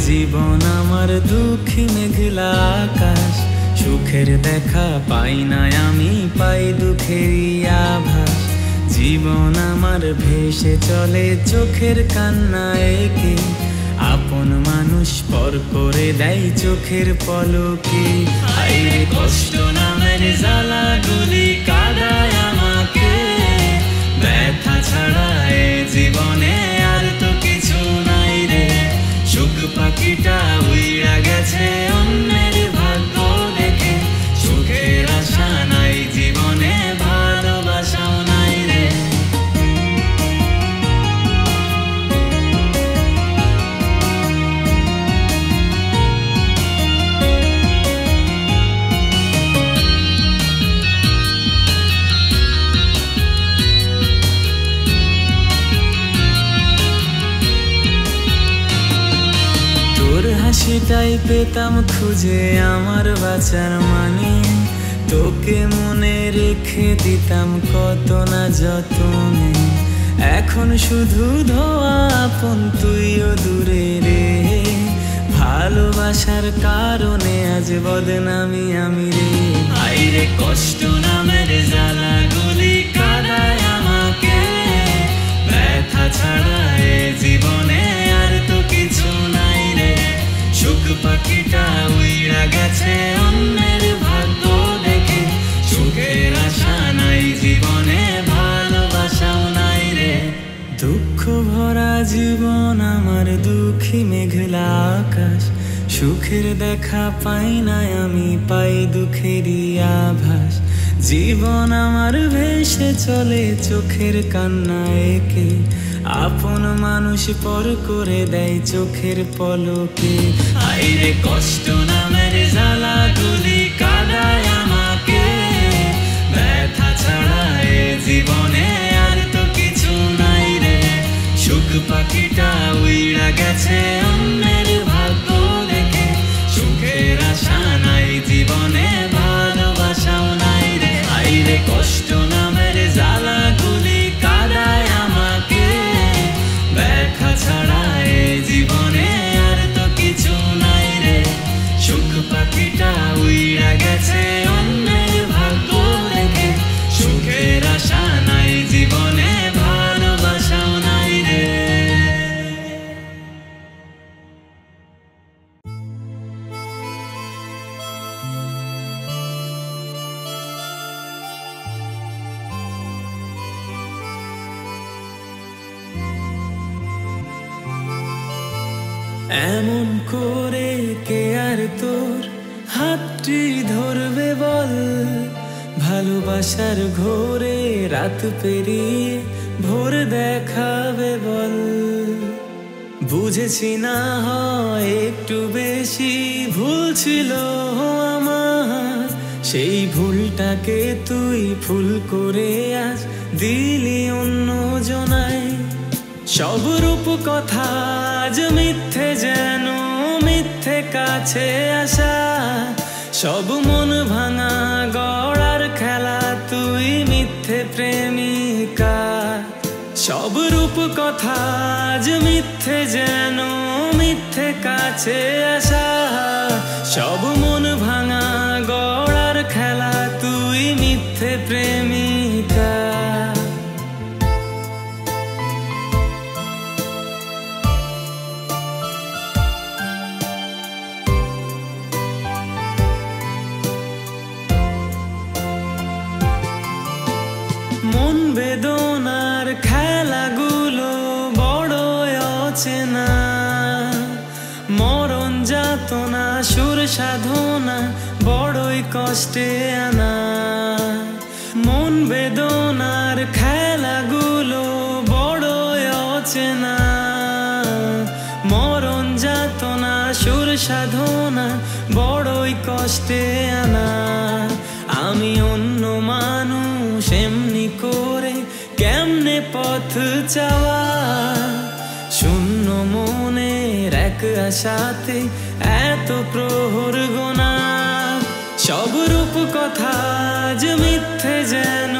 জীবন আমার দুঃখী মেঘলা আকাশ, সুখের দেখা পাই না আমি, পাই দুঃখেরই আভাস। জীবন আমার ভেসে চলে চোখের কান্না এঁকে, আপন মানুষ পর করে দেয় চোখের পলকে। হায়রে কষ্ট নামের জ্বালাগুলি কাঁদায় আমাকে, ব্যথা ছাড়া এ জীবনে আর তো কিছু নাই রে। সুখ পাখিটা উইড়া গেছে অন্যের ভাগ্য দেখে, সুখের আশা নাই জীবনে, ভালোবাসাও নাই রে। হাসিটাই পেতাম খুঁজে আমার বাঁচার মানে, তোকে মনে রেখে দিতাম কত না যতনে। এখন শুধু ধোয়া আপন, তুইও দূরে রে। ভালোবাসার কারণে আজ বদনামি আমি রে। হায়রে কষ্ট নামের জ্বালাগুলি কাঁদায় আমাকে, ব্যথা ছাড়া এ জীবনে আর তো কিছু নাই রে। সুখ পাখিটা উইড়া গেছে অন্যের ভাগ্য দেখে, সুখের আশা নাই জীবনে, ভালোবাসাও নাই রে। দুঃখ ভরা জীবন আমার দুঃখী মেঘলা আকাশ, সুখের দেখা পাই না আমি, পাই দুঃখেরই আভাস। জীবন আমার ভেসে চলে চোখের কান্না এঁকে, আপন মানুষ পর করে দেয় চোখের পলকে। হায়রে কষ্ট নামের জ্বালাগুলি কাঁদায় আমাকে, ব্যথা ছাড়া এ জীবনে আর তো কিছু নাই রে। সুখ পাখিটা উইড়া গেছে অন্যের ভাগ্য দেখে, সুখের আশা নাই জীবনে, ভালোবাসাও নাই রে। হায়রে কষ্ট নামের জ্বালাগুলি কাঁদায় আমাকে, ব্যথা ছাড়া এ জীবনে আর তো কিছু নাই রে। সুখ পাখিটা উইড়া গেছে অন্যের ভাগ্য দেখে, সুখের আশা নাই জীবনে, ভালোবাসাও নাই রে। এমন করে কে আর তোর হাতটি ধরবে বল, ভালোবাসার ঘোরে রাত পেরিয়ে ভোর দেখাবে বল। বুঝেছি না হয় একটু বেশি ভুল ছিল আমার, সেই ভুলটাকে তুই ফুল করে আজ দিলি অন্য জনায়। সব রূপ কথা আজ মিথ্যে, যেন মিথ্যে কাছে আসা। সব মন ভাঙা গড়ার খেলা, তুই মিথ্যে প্রেমিকা। সব রূপ কথা আজ মিথ্যে, যেন মিথ্যে কাছে আসা। সব মন ভাঙা গড়ার খেলা, তুই মিথ্যে প্রেমিকা। মন বেদনার খেলাগুলো বড় অচেনা, মরণ যাতনা সুর সাধনা বড়ই কষ্টে আনা। মন বেদনার খেলাগুলো বড় অচেনা, মরণ যাতনা সুর সাধনা বড়ই কষ্টে আনা। আমি অন্য মানুষ এমনি করে কেমনে পথ চাওয়া, শূন্য মনের এক আশাতে এত প্রহর গোনা। সব রূপ কথা আজ মিথ্যে, যেন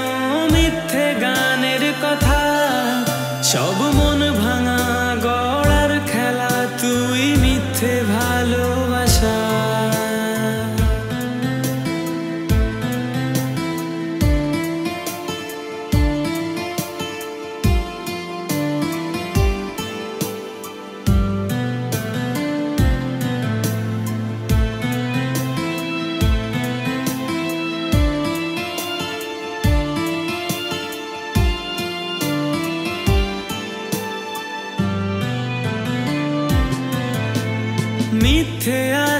মিথ্যে গানের কথা। সব মন ভাঙা গড়ার খেলা, তুই মিথ্যে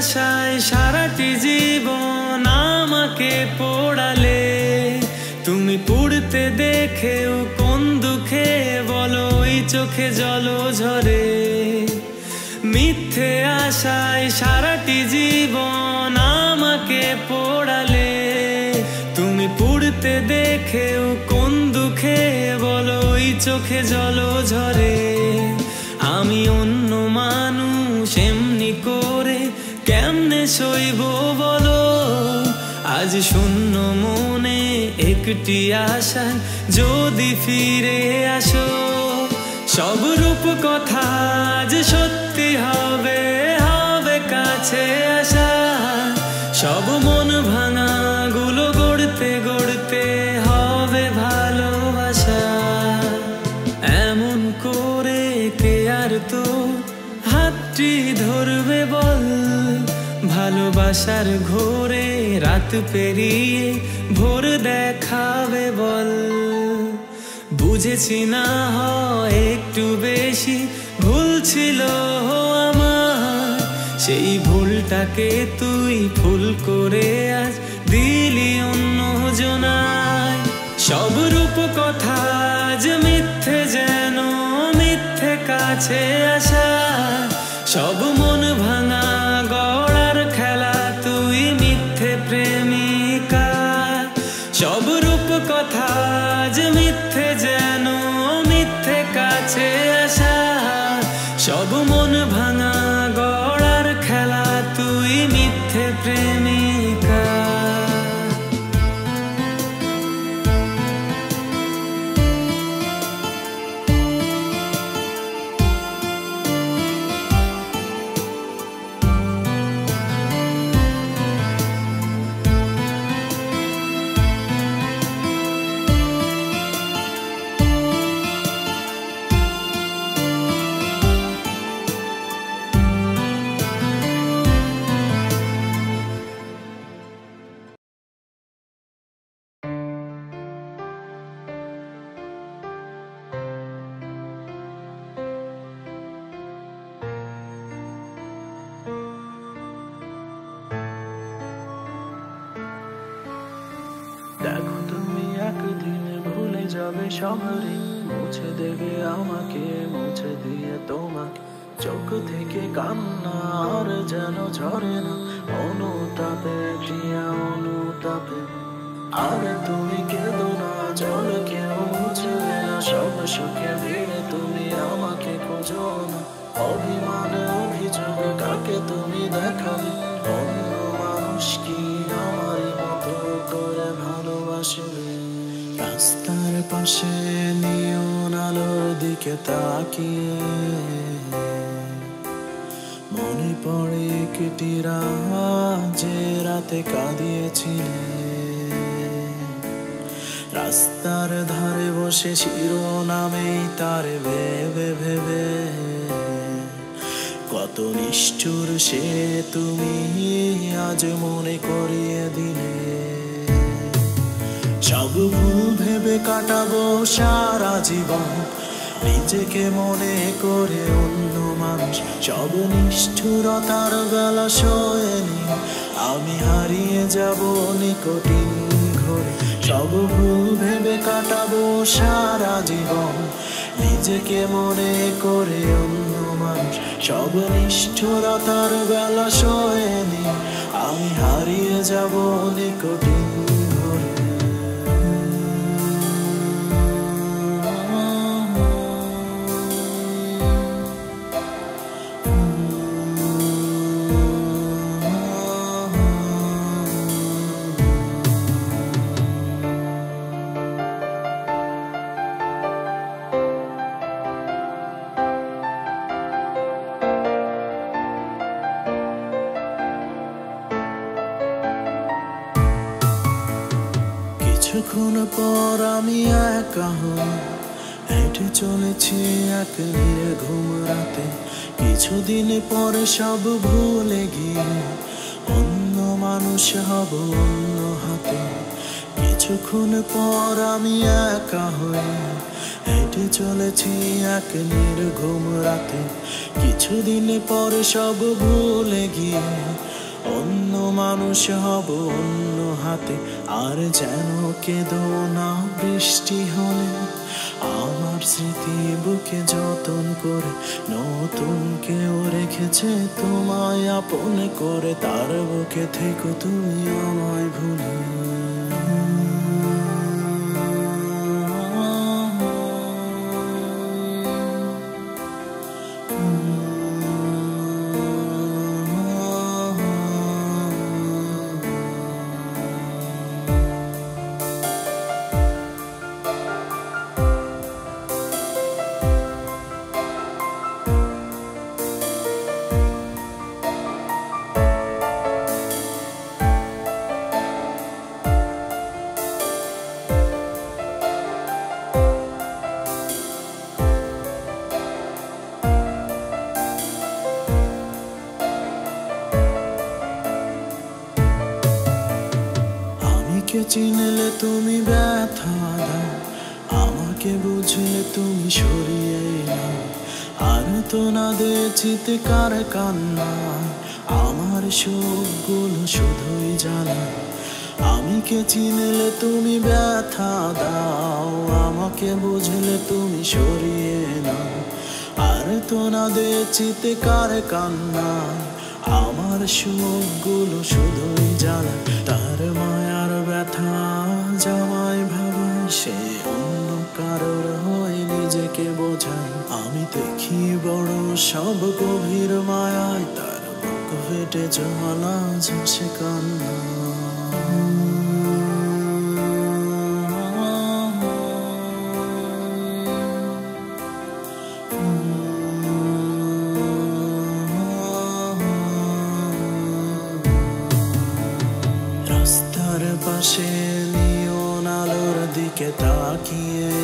আশায় সারাটি জীবন আমাকে পোড়ালে, তুমি পুড়তে দেখেও কোন দুঃখে বলো ওই চোখে জল ঝরে। মিথ্যে আশায় সারাটি জীবন আমাকে পোড়ালে, তুমি পুড়তে দেখেও কোন দুঃখে বলো ওই চোখে জল ঝরে। আমি অন্য মানুষ এমনি করে কেমনে সইব বলো, আজ শূন্য মনে একটি আশা যদি ফিরে আসো। সব রূপ কথা আজ সত্যি হবে, হবে কাছে আসা। সব মন ভাঙা গুলো গড়তে গড়তে হবে ভালোবাসা। এমন করে কে আর তো হাতটি ধরবে বল, ভালোবাসার ঘোরে রাত পেরিয়ে ভোর দেখাবে বল। বুঝেছি না হয় একটু বেশি ভুল ছিল আমার, সেই ভুলটাকে তুই ফুল করে আজ দিলি অন্য জনায়। সব রূপ কথা আজ মিথ্যে যেন মিথ্যে কাছে আসা। সব মন ভাঙা গড়ার খেলা তুই মিথ্যে প্রেমিকা। সব রূপ কথা আজ মিথ্যে যেন মিথ্যে কাছে আসা। সব মন ভাঙা গড়ার খেলা তুই মিথ্যে প্রেমিকা। দেখো তুমি একদিন ভুলে যাবে শহরে, মুছে দেবে আমাকে মুছে দিয়ে তোমাকে। চোখ থেকে কান্না আর যেন ঝরে না, অনুতাপে ক্রিয়া অনুতাপে। আর তুমি কেঁদো না, জল কেউ মুছবে না। সব সুখে ভিড়ে তুমি আমাকে খোঁজো না। অভিমানে অভিযোগ কাকে তুমি দেখাবে, অন্য মানুষ কি আমারই মতো করে ভালোবাসবে। রাস্তার পাশে নিয়ন আলোর দিকে তাকিয়ে মনে পড়ে একটি রাত যে রাতে কাঁদিয়েছিলে। রাস্তার ধারে বসে শিরোনামেই তার ভেবে ভেবে কত নিষ্ঠুর সে তুমি আজ মনে করিয়ে দিলে। সব ভুল ভেবে কাটাবো সারা জীবন, নিজেকে মনে করে অন্য মানুষ। সব নিষ্ঠুরতার বেলা সয়েনি, আমি হারিয়ে যাব নিকটিন ঘরে। সব ভুল ভেবে কাটাবো সারা জীবন, নিজেকে মনে করে অন্য মানুষ। সব নিষ্ঠুরতার বেলা সয়েনি, আমি হারিয়ে যাব নিকটিন ঘরে। কিছুক্ষণ পর আমি একা হয়ে হেঁটে চলেছি এক নির্ঘুম রাতে। কিছুদিন পরে সব ভুলে গিয়ে অন্য মানুষ হব অন্য হাতে। কিছুক্ষণ পর আমি একা হয়ে হেঁটে চলেছি এক নির্ঘুম রাতে। কিছুদিন পরে সব ভুলে গিয়ে অন্য মানুষ হব অন্য হাতে, আর যেন কেঁদো না বৃষ্টি হলে। আমার স্মৃতি বুকে যতন করে নতুন কেউ রেখেছে তোমায় আপন করে, তার বুকে থেকো তুমি আমায় ভুলে। আমাকে চিনলে তুমি ব্যথা দাও, আমাকে বুঝলে তুমি সরিয়ে নাও। আর তো না দে চিৎকার কান্না, আমার সুখগুলো শুধুই জ্বালা। আমাকে চিনলে তুমি ব্যথা দাও, আমাকে বুঝলে তুমি সরিয়ে নাও। আর তো না দে চিৎকার কান্না, আমার সুখগুলো শুধুই জ্বালা। তার মায়ার ব্যথা জামাই ভাবায়, সে অন্য কারোর হয়ে নিজেকে বোঝায়। আমি দেখি বড় সব গভীর মায়ায়, তার বুক ফেটে জ্বালা ঝসে কান্না। রাস্তার পাশে নিয়ন আলোর দিকে তাকিয়ে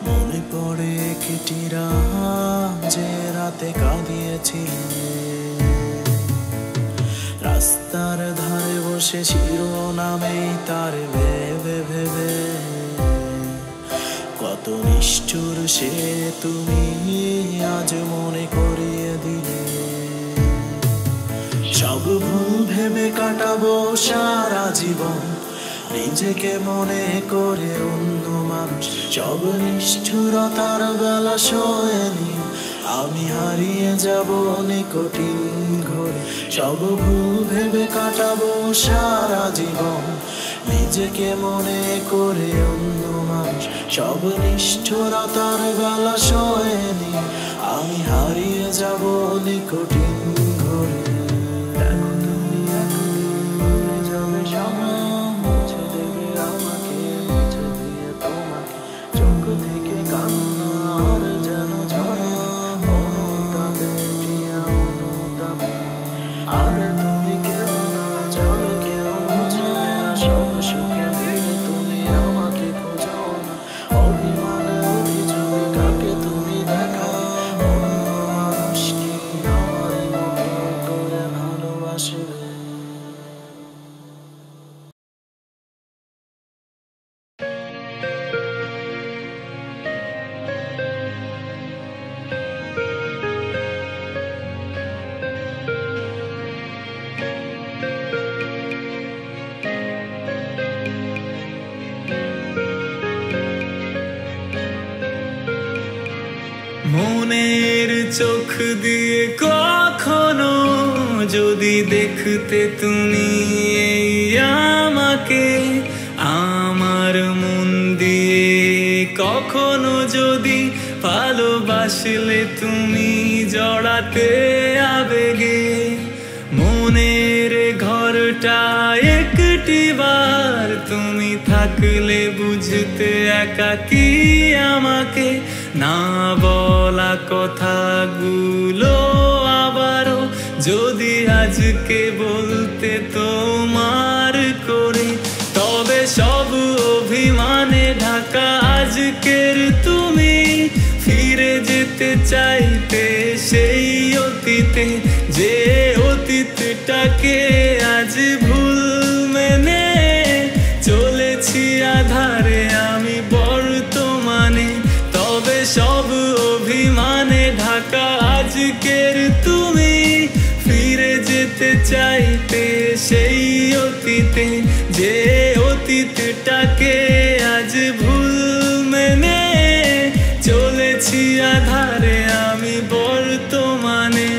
মনে পড়ে একটি রাত যে রাতে কাঁদিয়েছিলে। রাস্তার ধারে বসে শিরোনামেই তার ভেবে ভেবে, কত নিষ্ঠুর সে তুমি আজ মনে করিয়ে দিলে। সব ভুল ভেবে কাটাবো সারা জীবন, নিজেকে মনে করে অন্য মানুষ। সব নিষ্ঠুরতার বেলা সয়নি, আমি হারিয়ে যাব নিকটিন ঘরে। সব ভুল ভেবে কাটাবো সারা জীবন, নিজেকে মনে করে অন্য মানুষ। সব নিষ্ঠুরতার বেলা সয়নি, আমি হারিয়ে যাব নিকটিন ঘরে। মনের চোখ দিয়ে কখনো যদি দেখতে তুমি এই আমাকে, আমার মন দিয়ে কখনো যদি ভালোবাসলে তুমি জড়াতে আবেগে। মনের ঘরটা একটি বার তুমি থাকলে বুঝতে একাকী আমাকে। না বলা কথাগুলো আবারও যদি আজকে বলতে তোমার করে, তবে সব অভিমানে ঢাকা আজকের তুমি ফিরে যেতে চাইতে সেই অতীতে, যে অতীতটাকে আজ ভুল মেনে চলেছি আধারে আমি বর্তমানে। সব অভিমানে ঢাকা আজকের তুমি চাইতে সেই অতীতে, যে অতীতটাকে আজ ভুল মেনে চলেছি আধারে আমি বর্তমানে।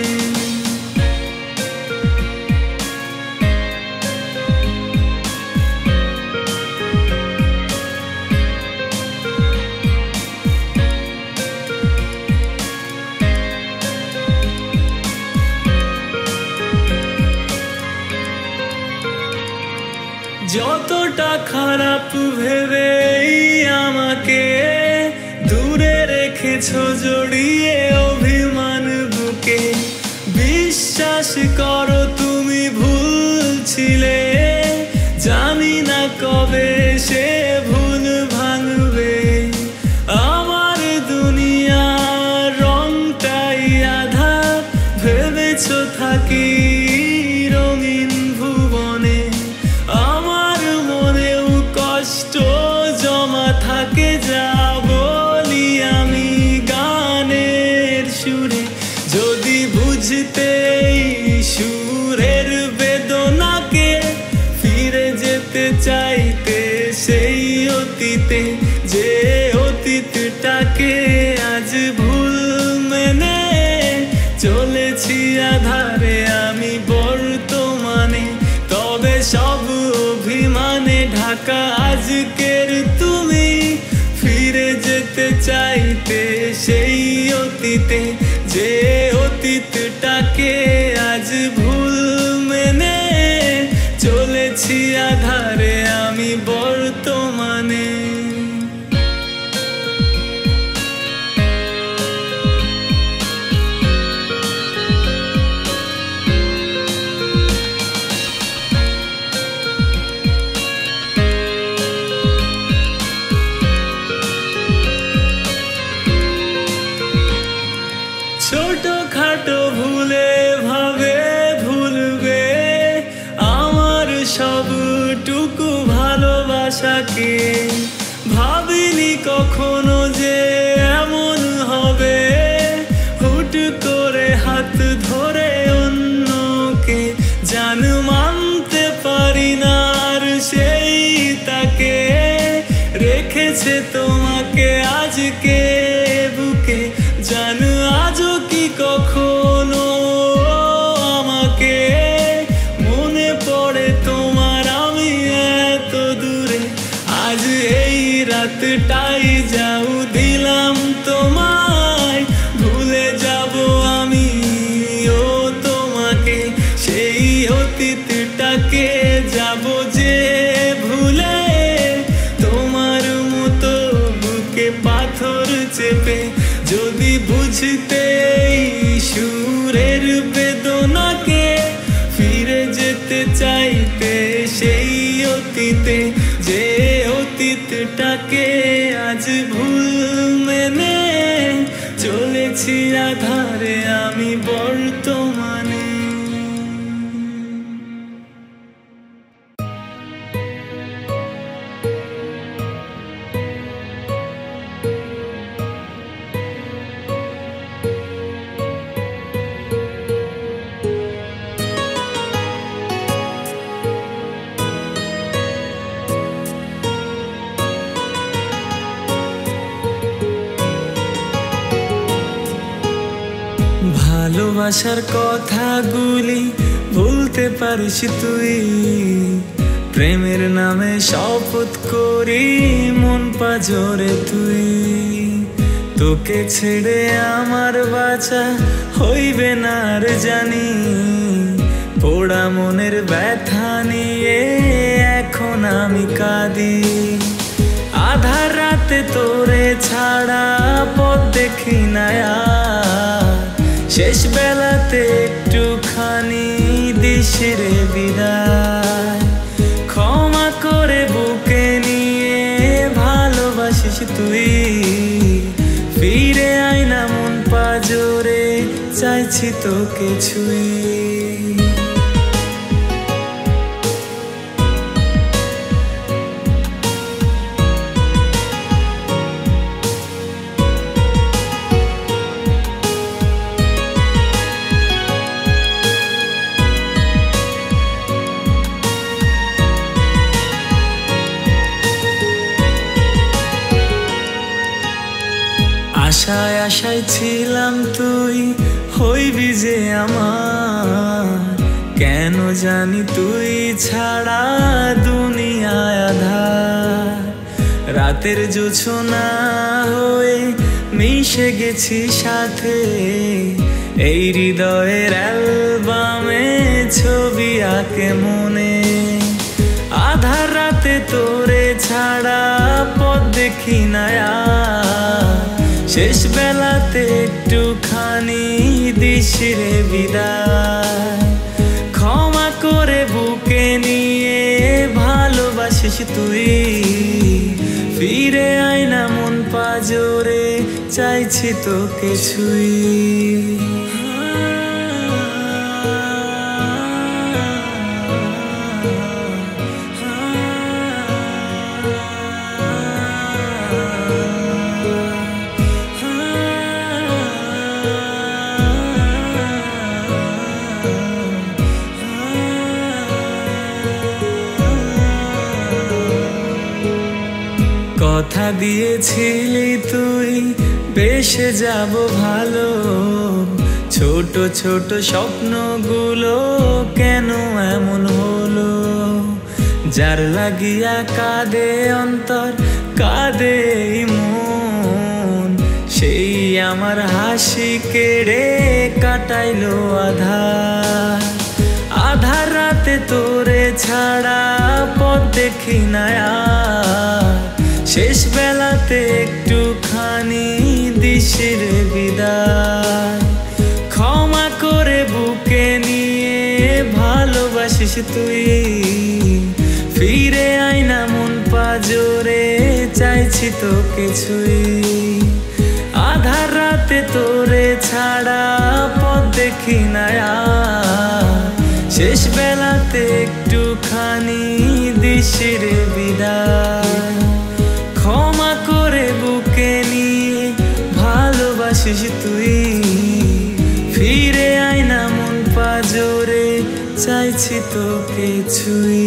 যতটা খারাপ ভেবে আমাকে দূরে রেখেছো জড়িয়ে অভিমান বুকে, বিশ্বাস করো তুমি ভুল ছিলে, জানি না কবে সে ভুল ভাঙবে। আমার দুনিয়ার রংটাই আধার, ভেবেছো থাকি রঙিন ভুবনে, আমার মনেও কষ্ট জমা থাকে যা বলি আমি গানের সুরে। যদি বুঝতে সুরের বেদনাকে, ফিরে যেতে চাইতে সেই অতীতে, যে অতীতটাকে আজ ভুল মেনে চলেছি আধারে আমি বর্তমানে। তবে সব অভিমানে ঢাকা আজকের তুমি, ফিরে যেতে চাইতে সেই অতীতে, যে অতীতটাকে আজ ভুল মেনে চলেছি আধারে আমি বর্তমানে। ছোটখাটো ভুলে ভাবে ভুলবে আমার সবটুকু ভালোবাসাকে, ভাবিনি কখনো যে এমন হবে, হুট করে হাত ধরে অন্যকে জান মানতে পারি না আর সেই তাকে, রেখেছে তোমাকে আজকে বুকে, জান আজও কি কখনো আমাকে মনে পড়ে তোমার আমি এত দূরে। আজ এই রাতটাই যাও দিলাম তোমায়, ভুলে যাব আমি ও তোমাকে, সেই অতীতটাকে যাব যে ভুলে, তোমার মতো বুকে পাথর চেপে। যদি বুঝতে সুরের বেদনাকে, ফিরে যেতে চাইতে সেই অতীতে, যে অতীতটাকে আজ ভুল মেনে চলেছি আধারে আমি বর্তমানে। ভালোবাসার কথাগুলি ভুলতে পারিস তুই, প্রেমের নামে শপথ করি মন পাজরে তুই। তোকে ছেড়ে আমার বাঁচা হইবে না আর জানি, পোড়া মনের ব্যথা নিয়ে এখন আমি কাঁদি। আধার রাতে তোরে ছাড়া পথ দেখি না, শেষ বেলাতে একটুখানি দিশরে বিদায়। ক্ষমা করে বুকে নিয়ে ভালোবাসিস তুই, ফিরে আয় না মন পাজরে চাইছি তোকে ছুঁই। আশায় ছিলাম তুই হইবি যে আমার, কেন জানি তুই ছাড়া দুনিয়ায় আঁধার। রাতের জোছনা হয়ে মিশে গেছি সাথে, এই হৃদয়ের অ্যালবামে ছবি আঁকে মনে। আধার রাতে তোরে ছাড়া পথ দেখি না আর, শেষ বেলাতে একটুখানি দিশিরে বিদায়। ক্ষমা করে বুকে নিয়ে ভালোবাসিস তুই, ফিরে আয় না মন পাজরে, চাইছি তোকে ছুঁই। কথা দিয়েছিলি তুই বেসে যাব ভালো, ছোট ছোট স্বপ্নগুলো কেন এমন হলো। যার লাগিয়া কাঁদে অন্তর কাঁদে মন, সেই আমার হাসি কেড়ে কাটাইলো আধার। আধার রাতে তোরে ছাড়া পথ দেখি না আর, শেষ বেলাতে একটুখানি দিশির বিদায়। ক্ষমা করে বুকে নিয়ে ভালোবাসিস তুই, ফিরে আয় না মন পাজরে, চাইছি তোকে ছুঁই। আধার রাতে তোরে ছাড়া পথ দেখি না আর, শেষ বেলাতে একটুখানি দিশির বিদায়। ক্ষমা করে বুকে নিয়ে ভালোবাসিস তুই, ফিরে আয় না মন পাজরে, চাইছি তোকে ছুঁই।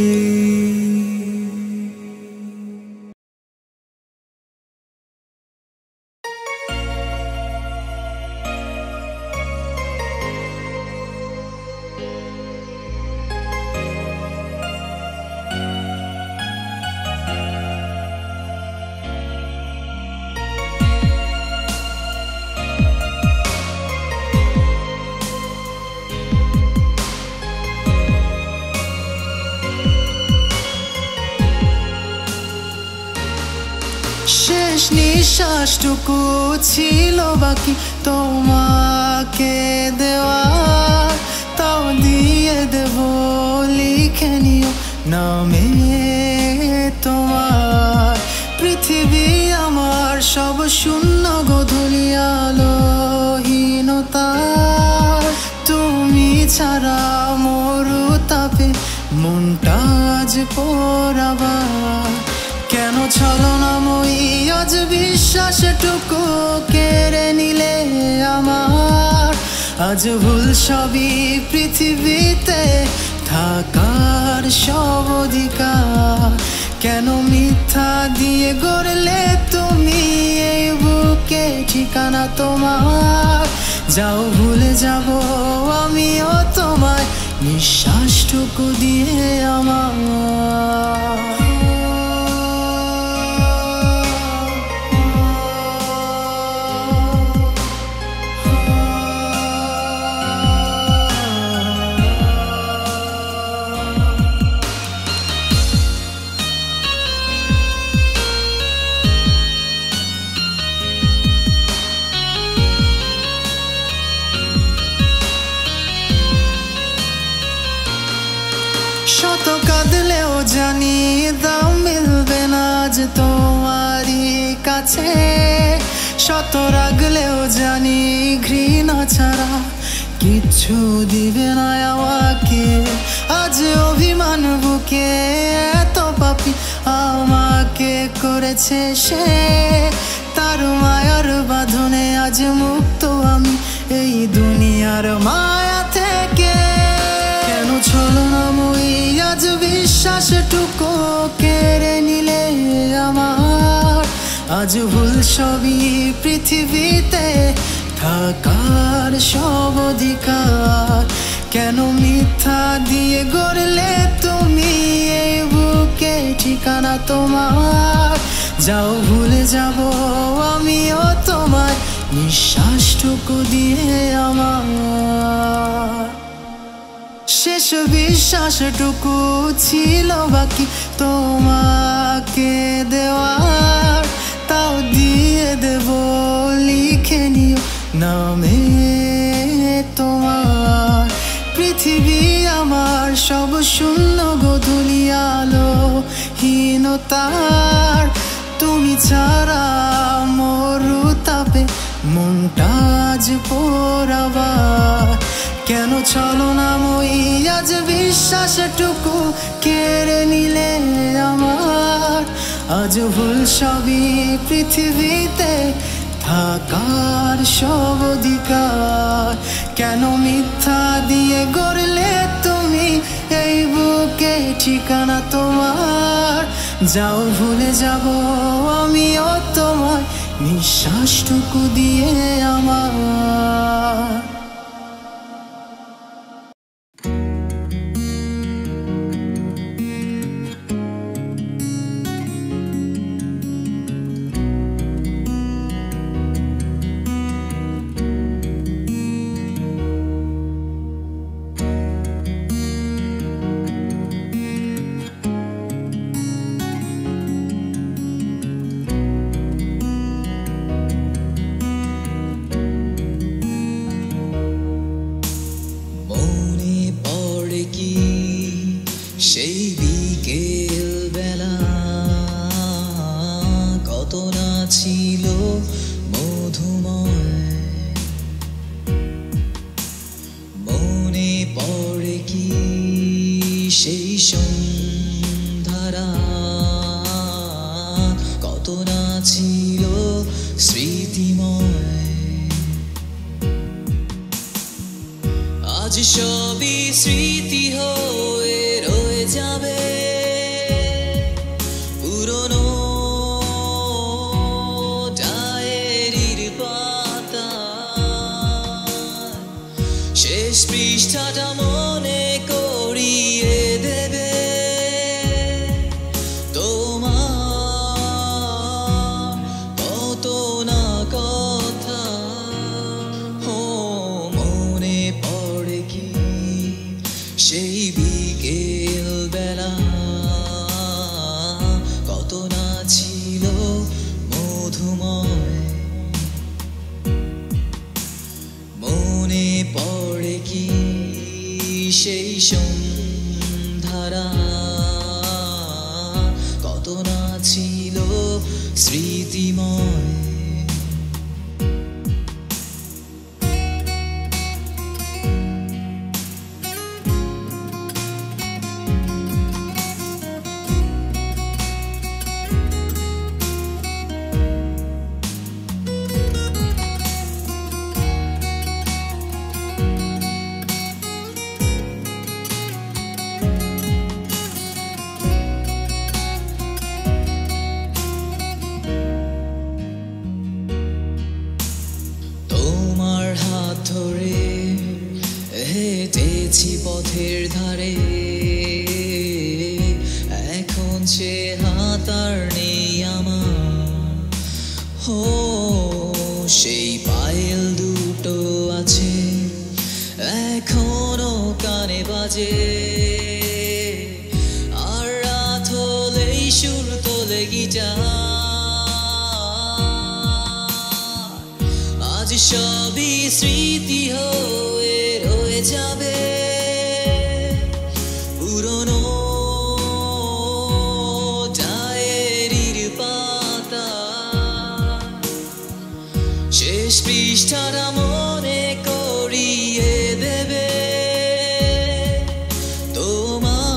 শেষ নিঃশ্বাসটুকু ছিল বাকি তোমাকে দেওয়া, তাও দিয়ে দেব লিখে নিও নামে তোমার। পৃথিবী আমার সব শূন্য গোধূলি আলোহীনতা, তুমি ছাড়া মরু তাপে মনটা আজ পোড়াবা। কেন ছলনাময়ী আজ বিশ্বাসটুকু কেড়ে নিলে আমার, আজ ভুল সবই পৃথিবীতে থাকার সব অধিকার। কেন মিথ্যা দিয়ে গড়লে তুমি এই বুকে ঠিকানা তোমার, যাও ভুলে যাব আমিও তোমায় নিঃশ্বাসটুকু দিয়ে আমার। শত কাঁদলেও জানি দাম মিলবে না আজ তোমারই কাছে, শত রাগলেও জানি ঘৃণা ছাড়া কিচ্ছু দিবে না আমাকে। আজ অভিমান বুকে এত পাপি আমাকে করেছে সে, তার মায়ার বাঁধনে আজ মুক্ত আমি এই দুনিয়ার মায়া থেকে। কেন ছলনাময়ী আজ বিশ্বাসটুকু কেড়ে নিলে আমার, আজ ভুল সবই পৃথিবীতে থাকার সব অধিকার। কেন মিথ্যা দিয়ে গড়লে তুমি এই বুকে ঠিকানা তোমার? যাও ভুলে যাব আমিও তোমায় নিঃশ্বাসটুকু দিয়ে আমার। শেষ বিশ্বাসটুকু ছিল বাকি তোমাকে দেওয়ার, তাও দিয়ে দেব লিখে নিও নামে তোমার। পৃথিবী আমার সব শূন্য গোধূলি আলোহীনতার, তুমি ছাড়া মরু তাপে মনটা আজ পোড়াবার। কেন ছলনাময়ী আজ বিশ্বাসটুকু কেড়ে নিলে আমার? আজ ভুল সবই পৃথিবীতে থাকার সব অধিকার। কেন মিথ্যা দিয়ে গড়লে তুমি এই বুকে ঠিকানা তোমার? যাও ভুলে যাব আমিও তোমায় নিঃশ্বাসটুকু দিয়ে আমার। সেই বিকেল বেলা কত না ছিল মধুময়, মনে পড়ে কি সেই সন্ধ্যারা কত না ছিল স্মৃতিময়। আজ সবই স্মৃতি হয়ে রয়ে যাবে পুরনো ডায়েরির পাতা। শেষ পৃষ্ঠাটা মনে করিয়ে দেবে তোমার কত না কথা। মনে পড়ে কি সেই বিকেল বেলা কত না ছিল মধুময়। মনে পড়ে কি সেই সন্ধ্যারা কত না ছিল স্মৃতিময়। তোমার হাত ধরে হেঁটেছি পথের ধারে, এখন সে হাত আর নেই আমার। সেই পায়েল দুটো আছে এখনো কানে বাজে, আর রাত হলেই সুর তোলে গিটার। আজ সবই স্মৃতি হয়ে রয়ে যাবে পুরনো ডায়েরির পাতা। শেষ পৃষ্ঠাটা মনে করিয়ে দেবে তোমার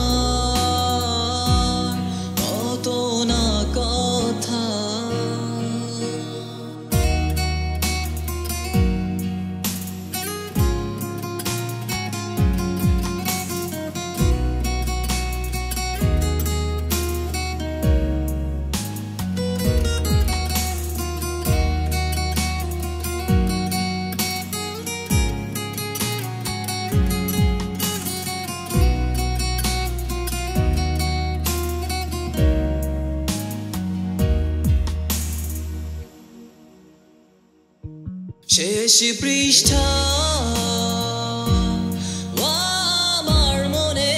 কত না কথা। শেষ পৃষ্ঠা আমার মনে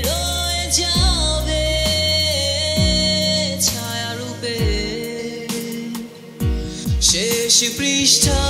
রয়ে যাবে ছায়ারূপে শেষ পৃষ্ঠা